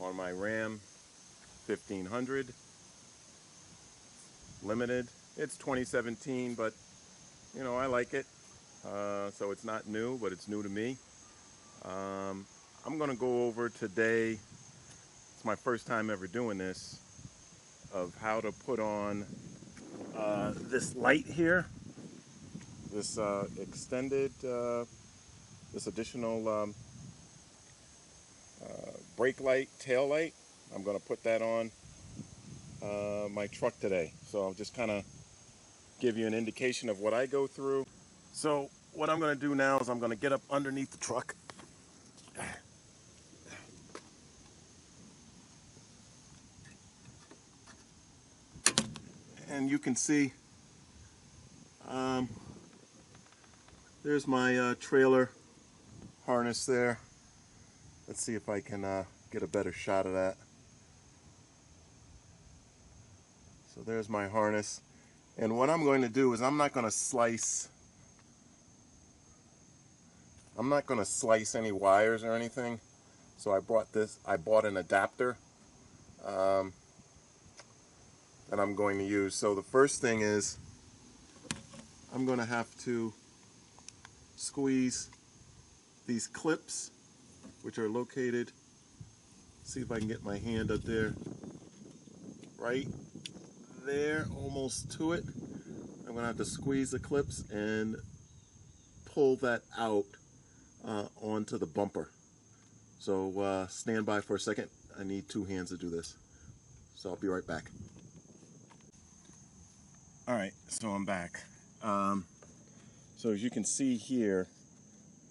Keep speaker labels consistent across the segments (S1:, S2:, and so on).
S1: on my Ram 1500 Limited. It's 2017, but you know, I like it. So it's not new, but it's new to me. I'm gonna go over today, it's my first time ever doing this, of how to put on this light here, this extended, this additional brake light, tail light. I'm gonna put that on my truck today. So I'll just kind of give you an indication of what I go through. So what I'm going to do now is I'm going to get up underneath the truck. And you can see there's my trailer harness there. Let's see if I can get a better shot of that. So there's my harness. And what I'm going to do is I'm not going to slice any wires or anything. So I bought an adapter that I'm going to use. So the first thing is I'm going to have to squeeze these clips, which are located, see if I can get my hand up there, right there, almost to it. I'm going to have to squeeze the clips and pull that out onto the bumper. So stand by for a second. I need two hands to do this. So I'll be right back. Alright, so I'm back. So as you can see here,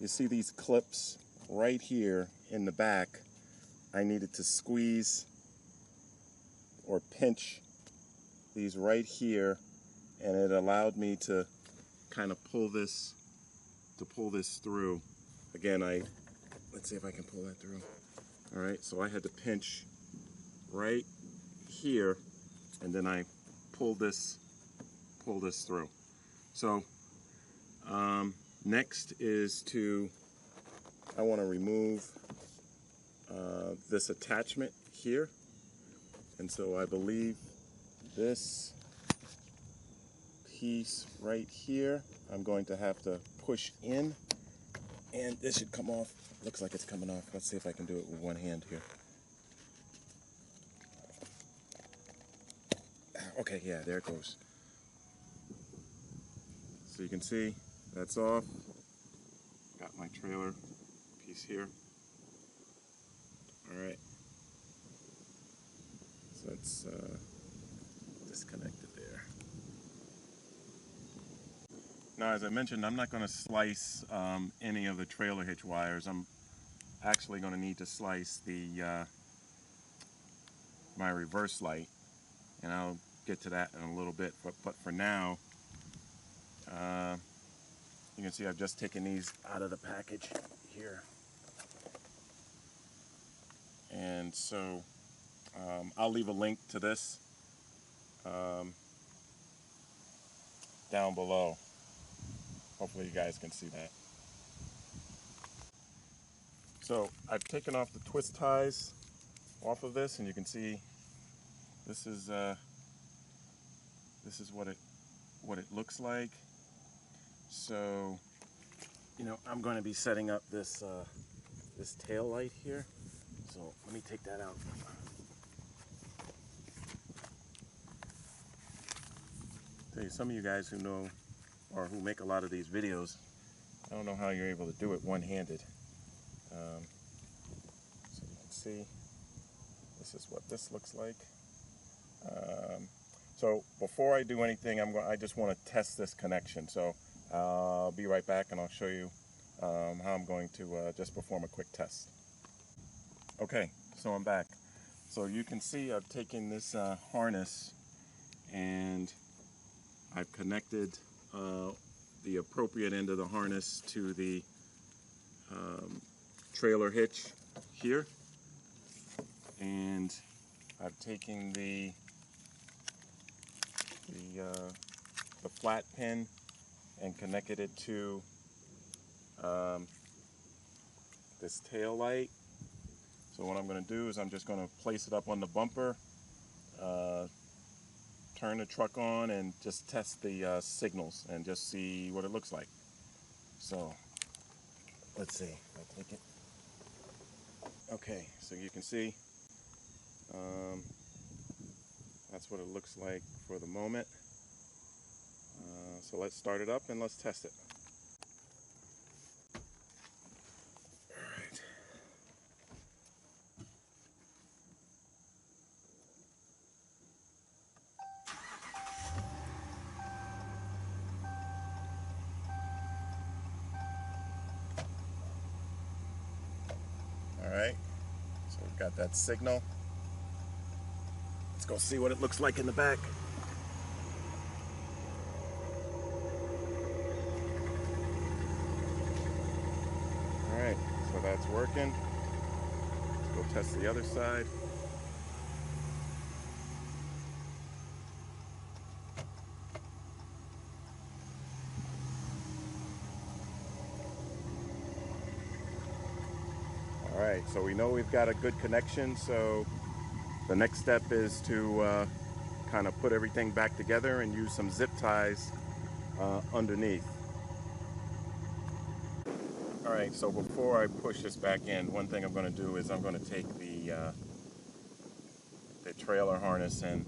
S1: you see these clips right here in the back. I needed to squeeze or pinch these right here, and it allowed me to kind of pull this through. Again, let's see if I can pull that through. All right, so I had to pinch right here, and then I pull this through. So next is I want to remove this attachment here, and so I believe this piece right here I'm going to have to push in, and this should come off. Looks like it's coming off. Let's see if I can do it with one hand here. Okay, yeah, there it goes. So you can see that's off. Got my trailer piece here. All right, so it's disconnected there. Now, as I mentioned, I'm not going to slice any of the trailer hitch wires. I'm actually going to need to slice my reverse light, and I'll get to that in a little bit. But for now, you can see I've just taken these out of the package here. And so I'll leave a link to this down below. Hopefully you guys can see that. So I've taken off the twist ties off of this, and you can see this is what it looks like. So, you know, I'm going to be setting up this this tail light here. So let me take that out. Tell you, some of you guys who know or who make a lot of these videos, I don't know how you're able to do it one-handed. So you can see this is what this looks like. So before I do anything, I just want to test this connection. So I'll be right back, and I'll show you how I'm going to just perform a quick test. Okay, so I'm back. So you can see I've taken this harness, and I've connected the appropriate end of the harness to the trailer hitch here, and I've taken the flat pin and connected it to this tail light. So what I'm going to do is I'm just going to place it up on the bumper, turn the truck on, and just test the signals and just see what it looks like. So let's see. I'll take it. Okay, so you can see that's what it looks like for the moment. So let's start it up and let's test it. Alright, so we've got that signal. Let's go see what it looks like in the back. Alright, so that's working. Let's go test the other side. Alright, so we know we've got a good connection, so the next step is to kind of put everything back together and use some zip ties underneath. Alright, so before I push this back in, one thing I'm going to do is I'm going to take the trailer harness and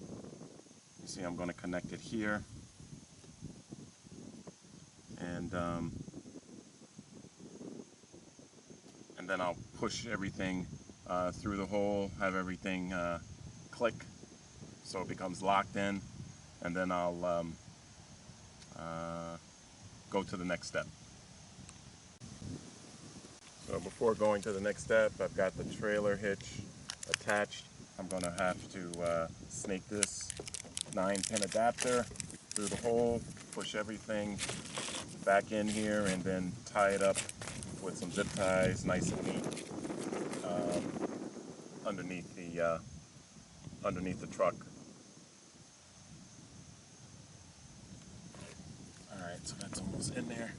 S1: you see I'm going to connect it here, and then I'll push everything through the hole, have everything click so it becomes locked in, and then I'll go to the next step. So before going to the next step, I've got the trailer hitch attached. I'm going to have to snake this 9-pin adapter through the hole, push everything back in here, and then tie it up with some zip ties, nice and neat, underneath the truck. All right, so that's almost in there.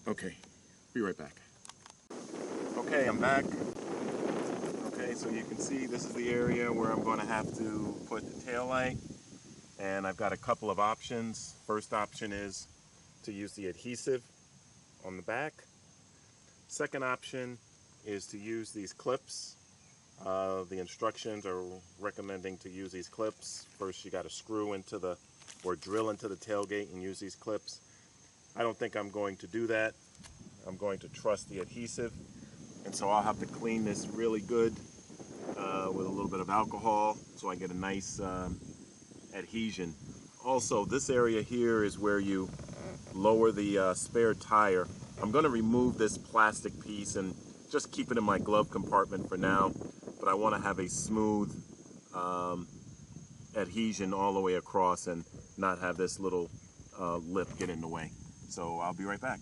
S1: Okay, be right back. Okay, I'm back. Okay, so you can see this is the area where I'm going to have to put the tail light, and I've got a couple of options. First option is to use the adhesive on the back. Second option is to use these clips. The instructions are recommending to use these clips. First you got to screw into the, or drill into the tailgate and use these clips. I don't think I'm going to do that. I'm going to trust the adhesive, and so I'll have to clean this really good with a little bit of alcohol so I get a nice adhesion. Also, this area here is where you lower the spare tire. I'm going to remove this plastic piece and just keep it in my glove compartment for now, but I want to have a smooth adhesion all the way across and not have this little lip get in the way. So I'll be right back.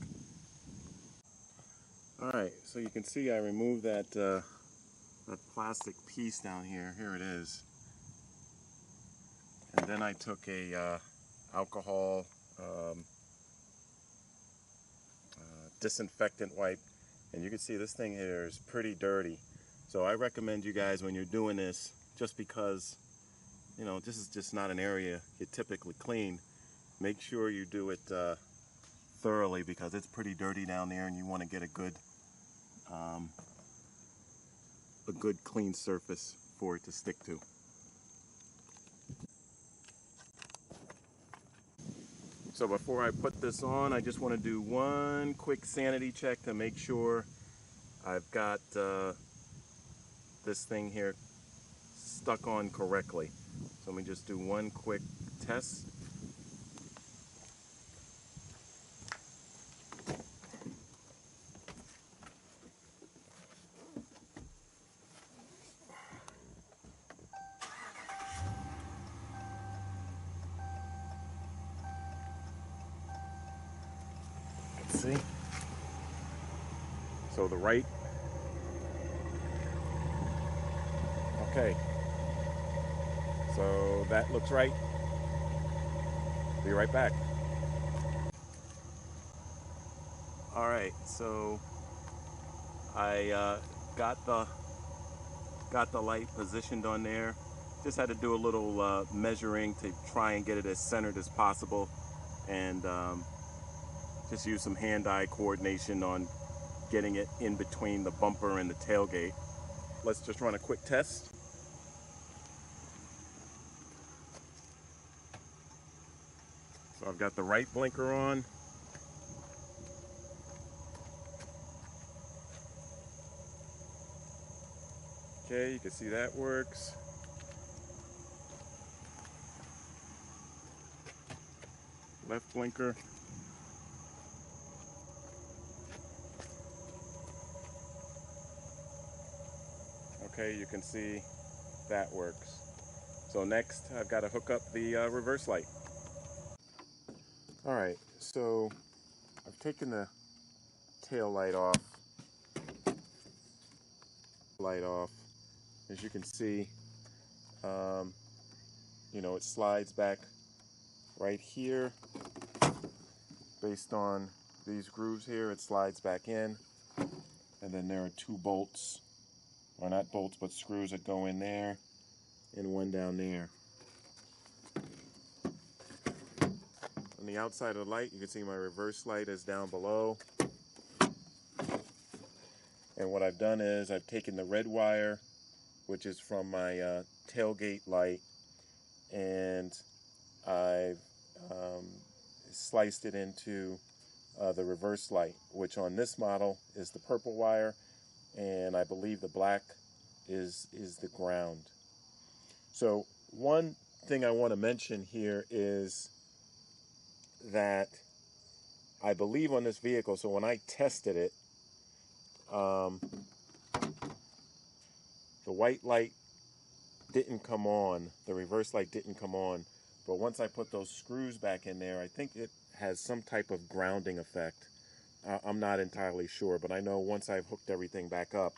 S1: Alright, so you can see I removed that that plastic piece down here. Here it is. And then I took a alcohol disinfectant wipe, and you can see this thing here is pretty dirty. So I recommend you guys, when you're doing this, just because, you know, this is just not an area you typically clean, make sure you do it thoroughly, because it's pretty dirty down there and you want to get a good clean surface for it to stick to. So before I put this on, I just want to do one quick sanity check to make sure I've got this thing here stuck on correctly. So let me just do one quick test. See? So the right. Okay. So that looks right. Be right back. All right. So I got the light positioned on there. Just had to do a little measuring to try and get it as centered as possible, and just use some hand-eye coordination on getting it in between the bumper and the tailgate. Let's just run a quick test. So I've got the right blinker on. Okay, you can see that works. Left blinker. Okay, you can see that works. So next, I've got to hook up the reverse light. All right, so I've taken the tail light off. As you can see, you know, it slides back right here. Based on these grooves here, it slides back in. And then there are two bolts, or not bolts, but screws that go in there, and one down there. On the outside of the light, you can see my reverse light is down below. And what I've done is I've taken the red wire, which is from my tailgate light, and I've sliced it into the reverse light, which on this model is the purple wire, and I believe the black is the ground. So one thing I want to mention here is that I believe on this vehicle, so when I tested it, the white light didn't come on, the reverse light didn't come on, but once I put those screws back in there, I think it has some type of grounding effect. I'm not entirely sure, but I know once I've hooked everything back up,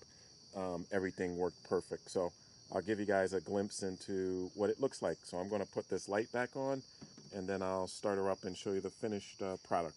S1: everything worked perfect. So I'll give you guys a glimpse into what it looks like. So I'm going to put this light back on, and then I'll start her up and show you the finished product.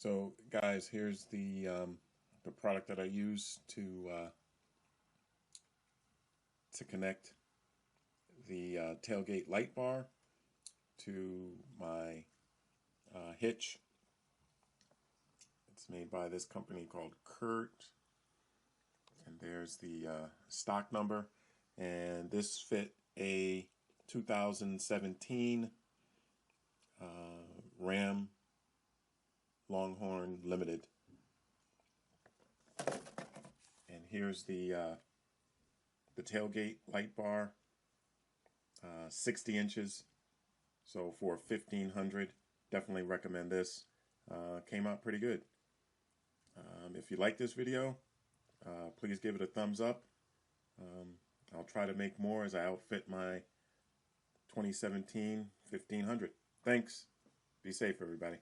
S1: So guys, here's the product that I use to connect the tailgate light bar to my hitch. It's made by this company called Curt, and there's the stock number, and this fit a 2017 Ram Longhorn Limited. And here's the tailgate light bar, 60 inches. So for 1500, definitely recommend this. Came out pretty good. If you like this video, please give it a thumbs up. I'll try to make more as I outfit my 2017 1500. Thanks. Be safe, everybody.